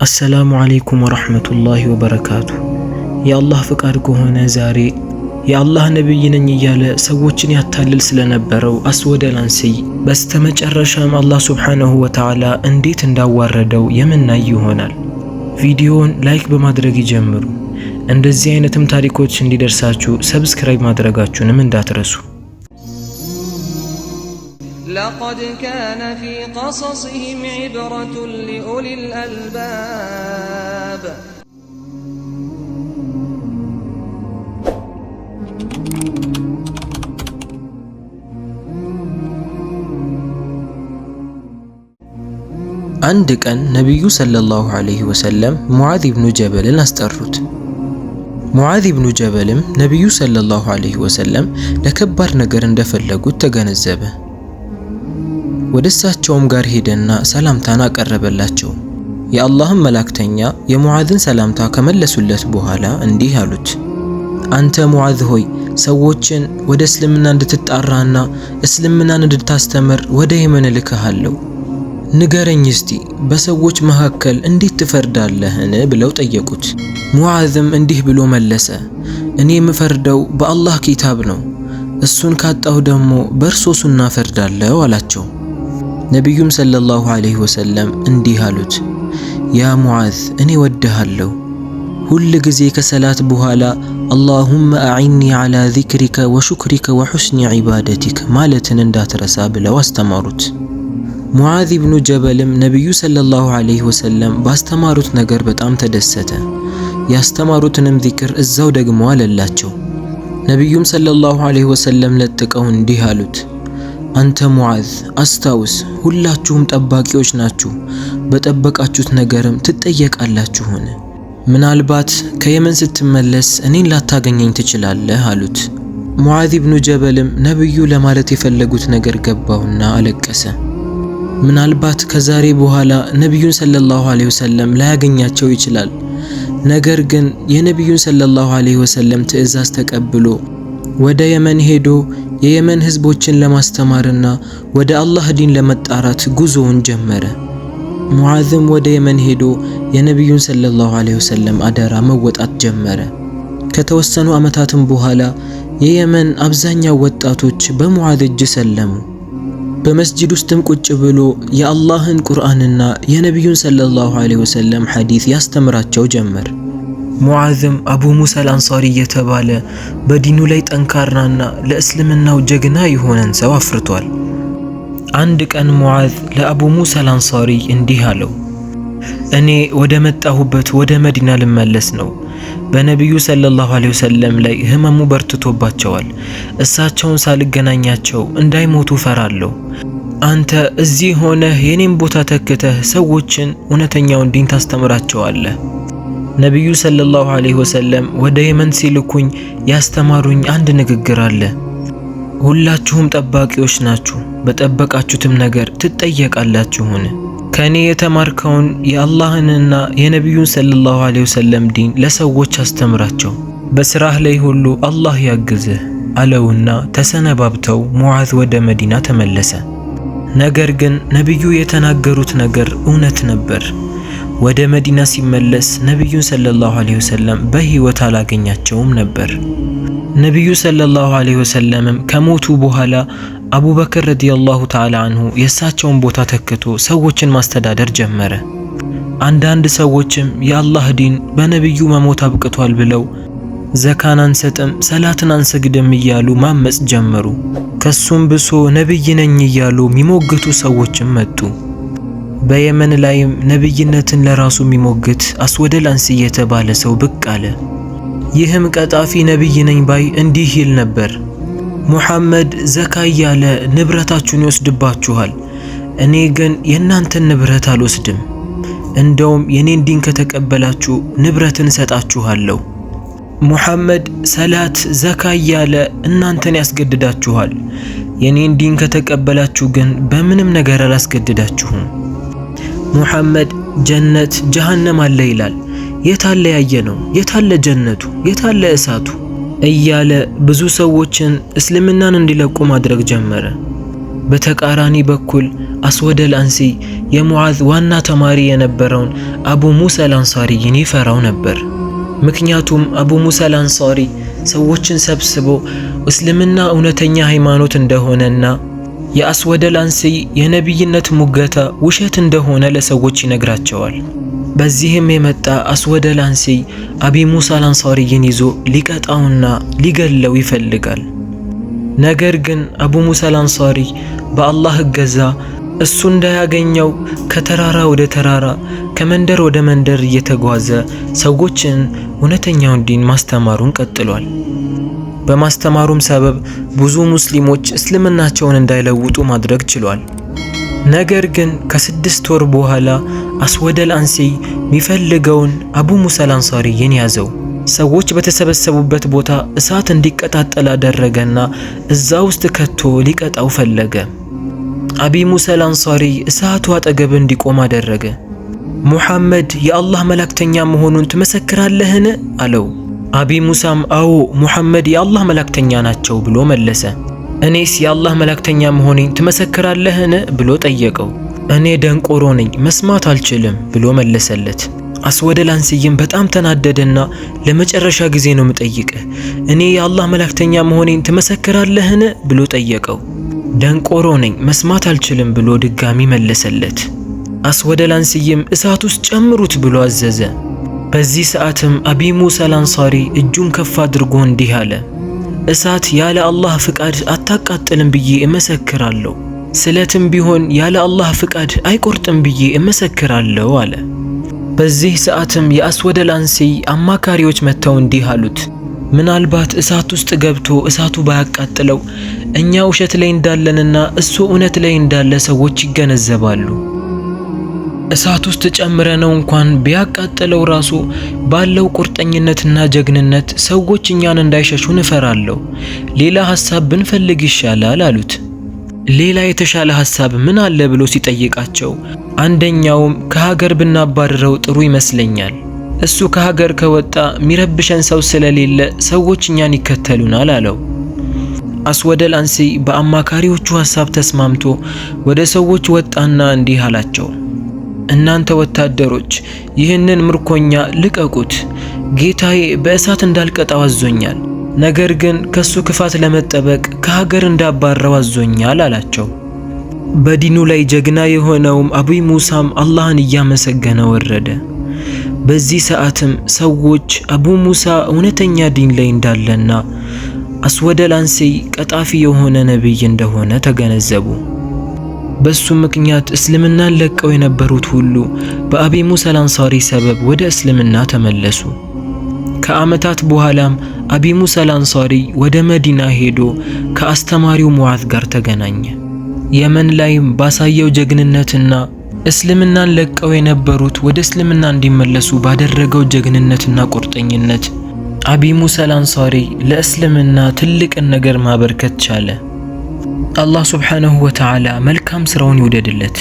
አሰላሙ አለይኩም ወራህመቱላሂ ወበረካቱ። የአላህ ፍቃድ ከሆነ ዛሬ የአላህ ነብይ ነኝ እያለ ሰዎችን ያታልል ስለነበረው አስወደል አንስይ በስተመጨረሻም አላህ ሱብሓነሁ ወተዓላ እንዴት እንዳዋረደው የምናይ ይሆናል። ቪዲዮውን ላይክ በማድረግ ይጀምሩ። እንደዚህ አይነትም ታሪኮች እንዲደርሳችሁ ሰብስክራይብ ማድረጋችሁንም እንዳትረሱ። لقد كان في قصصهم عبرة لأولي الألباب አንድ ቀን ነብዩ ሰለላሁ ዐለይሂ ወሰለም ሙዓዝ ኢብኑ ጀበልን አስጠሩት። ሙዓዝ ኢብኑ ጀበልም ነብዩ ሰለላሁ ዐለይሂ ወሰለም ለከባድ ነገር እንደፈለጉት ተገነዘበ። ወደ እሳቸውም ጋር ሄደና ሰላምታን አቀረበላቸው። የአላህም መላእክተኛ የሙዓዝን ሰላምታ ከመለሱለት በኋላ እንዲህ አሉት፣ አንተ ሙዓዝ ሆይ ሰዎችን ወደ እስልምና እንድትጣራና እስልምናን እንድታስተምር ወደ የመን ልከሃለሁ። ንገረኝ እስቲ በሰዎች መካከል እንዴት ትፈርዳለህን? ብለው ጠየቁት። ሙዓዝም እንዲህ ብሎ መለሰ፣ እኔ የምፈርደው በአላህ ኪታብ ነው፣ እሱን ካጣሁ ደግሞ በእርሱ ሱና ፈርዳለሁ አላቸው። ነቢዩም ሰለላሁ ዐለይሂ ወሰለም እንዲህ አሉት፣ ያ ሙዓዝ እኔ ወድሃለሁ፣ ሁል ጊዜ ከሰላት በኋላ አላሁመ አዒኒ ዐላ ዚክሪከ ወሹክሪከ ወሑስኒ ዒባደቲክ ማለትን እንዳትረሳ ብለው አስተማሩት። ሙዓዝ ኢብኑ ጀበልም ነቢዩ ሰለላሁ ዐለይሂ ወሰለም ባስተማሩት ነገር በጣም ተደሰተ። ያስተማሩትንም ዚክር እዛው ደግሞ አለላቸው። ነቢዩም ሰለላሁ ዐለይሂ ወሰለም ለጥቀው እንዲህ አሉት፣ አንተ ሙዓዝ አስታውስ፣ ሁላችሁም ጠባቂዎች ናችሁ፣ በጠበቃችሁት ነገርም ትጠየቃላችሁን። ምናልባት ከየመን ስትመለስ እኔን ላታገኘኝ ትችላለህ አሉት። ሙዓዝ ኢብኑ ጀበልም ነብዩ ለማለት የፈለጉት ነገር ገባውና አለቀሰ። ምናልባት ከዛሬ በኋላ ነብዩን ሰለላሁ ዐለይሂ ወሰለም ላያገኛቸው ይችላል። ነገር ግን የነብዩን ሰለላሁ ዐለይሂ ወሰለም ትዕዛዝ ተቀብሎ ወደ የመን ሄዶ የየመን ህዝቦችን ለማስተማርና ወደ አላህ ዲን ለመጣራት ጉዞውን ጀመረ። ሙዓዝም ወደ የመን ሄዶ የነብዩን ሰለላሁ ዐለይሂ ወሰለም አደራ መወጣት ጀመረ። ከተወሰኑ ዓመታትም በኋላ የየመን አብዛኛው ወጣቶች በሙዓዝ እጅ ሰለሙ። በመስጂድ ውስጥም ቁጭ ብሎ የአላህን ቁርአንና የነብዩን ሰለላሁ ዐለይሂ ወሰለም ሐዲስ ያስተምራቸው ጀመር። ሙዓዝም አቡ ሙሳ አልአንሳሪ የተባለ በዲኑ ላይ ጠንካራና ለእስልምናው ጀግና የሆነን ሰው አፍርቷል። አንድ ቀን ሙዓዝ ለአቡ ሙሳ አልአንሳሪ እንዲህ አለው፣ እኔ ወደ መጣሁበት ወደ መዲና ልመለስ ነው። በነቢዩ ሰለላሁ ዐለይሂ ወሰለም ላይ ህመሙ በርትቶባቸዋል። እሳቸውን ሳልገናኛቸው እንዳይሞቱ ፈራለሁ። አንተ እዚህ ሆነህ የኔን ቦታ ተክተህ ሰዎችን እውነተኛውን ዲን ታስተምራቸዋለህ። ነቢዩ ሰለላሁ ዐለይሂ ወሰለም ወደ የመን ሲልኩኝ ያስተማሩኝ አንድ ንግግር አለ። ሁላችሁም ጠባቂዎች ናችሁ፣ በጠበቃችሁትም ነገር ትጠየቃላችሁን። ከኔ የተማርከውን የአላህንና የነቢዩን ሰለላሁ ዐለይሂ ወሰለም ዲን ለሰዎች አስተምራቸው፣ በስራህ ላይ ሁሉ አላህ ያግዝህ አለውና ተሰነባብተው ሙዓዝ ወደ መዲና ተመለሰ። ነገር ግን ነቢዩ የተናገሩት ነገር እውነት ነበር። ወደ መዲና ሲመለስ ነቢዩን ሰለላሁ ዐለይሂ ወሰለም በህይወት አላገኛቸውም ነበር። ነቢዩ ሰለላሁ ዐለይሂ ወሰለምም ከሞቱ በኋላ አቡበክር ረዲየላሁ ተዓላ አንሁ የእሳቸውን ቦታ ተክቶ ሰዎችን ማስተዳደር ጀመረ። አንዳንድ ሰዎችም የአላህ ዲን በነቢዩ መሞት አብቅቷል ብለው ዘካን አንሰጥም፣ ሰላትን አንሰግድም እያሉ ማመጽ ጀመሩ። ከሱም ብሶ ነቢይ ነኝ እያሉ የሚሞግቱ ሰዎችም መጡ። በየመን ላይም ነብይነትን ለራሱ የሚሞግት አስወደል አንስይ የተባለ ሰው ብቅ አለ። ይህም ቀጣፊ ነብይ ነኝ ባይ እንዲህ ይል ነበር፣ ሙሐመድ ዘካ እያለ ንብረታችሁን ይወስድባችኋል፣ እኔ ግን የእናንተን ንብረት አልወስድም፣ እንደውም የኔን ዲን ከተቀበላችሁ ንብረትን እሰጣችኋለሁ። ሙሐመድ ሰላት ዘካ እያለ እናንተን ያስገድዳችኋል፣ የኔን ዲን ከተቀበላችሁ ግን በምንም ነገር አላስገድዳችሁም። ሙሐመድ ጀነት ጀሃነም አለ ይላል፣ የታለ ያየነው? የታለ ጀነቱ? የታለ እሳቱ? እያለ ብዙ ሰዎችን እስልምናን እንዲለቁ ማድረግ ጀመረ። በተቃራኒ በኩል አስወደል አንሲ የሙዓዝ ዋና ተማሪ የነበረውን አቡ ሙሳ አልአንሳሪን ይፈራው ነበር። ምክንያቱም አቡ ሙሳ አልአንሳሪ ሰዎችን ሰብስቦ እስልምና እውነተኛ ሃይማኖት እንደሆነና የአስወደል አንሲ የነብይነት ሙገታ ውሸት እንደሆነ ለሰዎች ይነግራቸዋል። በዚህም የመጣ አስወደል አንሲ አቢ ሙሳ አልአንሳሪን ይዞ ሊቀጣውና ሊገለው ይፈልጋል። ነገር ግን አቡ ሙሳ አልአንሳሪ በአላህ እገዛ እሱ እንዳያገኘው ከተራራ ወደ ተራራ ከመንደር ወደ መንደር እየተጓዘ ሰዎችን እውነተኛውን ዲን ማስተማሩን ቀጥሏል። በማስተማሩም ሰበብ ብዙ ሙስሊሞች እስልምናቸውን እንዳይለውጡ ማድረግ ችሏል። ነገር ግን ከ6 ወር በኋላ አስወደል አንሲ የሚፈልገውን አቡ ሙሳ አልአንሳሪን ያዘው። ሰዎች በተሰበሰቡበት ቦታ እሳት እንዲቀጣጠል አደረገና እዛ ውስጥ ከቶ ሊቀጣው ፈለገ። አቢ ሙሳ አልአንሳሪ እሳቱ አጠገብ እንዲቆም አደረገ። ሙሐመድ የአላህ መላእክተኛ መሆኑን ትመሰክራለህን? አለው። አቢ ሙሳም አዎ ሙሐመድ የአላህ መላእክተኛ ናቸው ብሎ መለሰ። እኔስ የአላህ መላእክተኛ መሆኔን ትመሰክራለህን? ብሎ ጠየቀው። እኔ ደንቆሮ ነኝ መስማት አልችልም ብሎ መለሰለት። አስወደል አንሲም በጣም ተናደደና ለመጨረሻ ጊዜ ነው የምጠይቅህ፣ እኔ የአላህ መላእክተኛ መሆኔን ትመሰክራለህን? ብሎ ጠየቀው። ደንቆሮ ነኝ መስማት አልችልም ብሎ ድጋሚ መለሰለት። አስወደል አንሲም እሳት ውስጥ ጨምሩት ብሎ አዘዘ። በዚህ ሰዓትም አቢ ሙሳ አልአንሳሪ እጁን ከፍ አድርጎ እንዲህ አለ፣ እሳት ያለ አላህ ፍቃድ አታቃጥልም ብዬ እመሰክራለሁ፣ ስለትም ቢሆን ያለ አላህ ፍቃድ አይቆርጥም ብዬ እመሰክራለሁ አለ። በዚህ ሰዓትም የአስወደል አንሲ አማካሪዎች መጥተው እንዲህ አሉት፣ ምናልባት እሳት ውስጥ ገብቶ እሳቱ ባያቃጥለው እኛ ውሸት ላይ እንዳለንና እሱ እውነት ላይ እንዳለ ሰዎች ይገነዘባሉ። እሳት ውስጥ ጨምረነው እንኳን ቢያቃጥለው ራሱ ባለው ቁርጠኝነትና ጀግንነት ሰዎች እኛን እንዳይሸሹ እንፈራለሁ። ሌላ ሐሳብ ብንፈልግ ይሻላል አሉት። ሌላ የተሻለ ሐሳብ ምን አለ ብሎ ሲጠይቃቸው አንደኛውም ከሀገር ብናባረረው ጥሩ ይመስለኛል፣ እሱ ከሀገር ከወጣ ሚረብሸን ሰው ስለሌለ ሰዎች እኛን ይከተሉናል አለው። አስወደል አንሲ በአማካሪዎቹ ሐሳብ ተስማምቶ ወደ ሰዎች ወጣና እንዲህ አላቸው፣ እናንተ ወታደሮች ይህንን ምርኮኛ ልቀቁት፣ ጌታዬ በእሳት እንዳልቀጣው አዞኛል፣ ነገር ግን ከሱ ክፋት ለመጠበቅ ከሀገር እንዳባረው አዞኛል አላቸው። በዲኑ ላይ ጀግና የሆነውም አቡ ሙሳም አላህን እያመሰገነ ወረደ። በዚህ ሰዓትም ሰዎች አቡ ሙሳ እውነተኛ ዲን ላይ እንዳለና አስወደል አንሲ ቀጣፊ የሆነ ነብይ እንደሆነ ተገነዘቡ። በሱ ምክንያት እስልምናን ለቀው የነበሩት ሁሉ በአቢ ሙሳ አልአንሳሪ ሰበብ ወደ እስልምና ተመለሱ። ከዓመታት በኋላም አቢ ሙሳ አልአንሳሪ ወደ መዲና ሄዶ ከአስተማሪው ሙዓዝ ጋር ተገናኘ። የመን ላይም ባሳየው ጀግንነትና እስልምናን ለቀው የነበሩት ወደ እስልምና እንዲመለሱ ባደረገው ጀግንነትና ቁርጠኝነት አቢ ሙሳ አልአንሳሪ ለእስልምና ትልቅን ነገር ማበርከት ቻለ። አላህ ሱብሓነሁ ወተዓላ መልካም ስራውን ይውደድለት።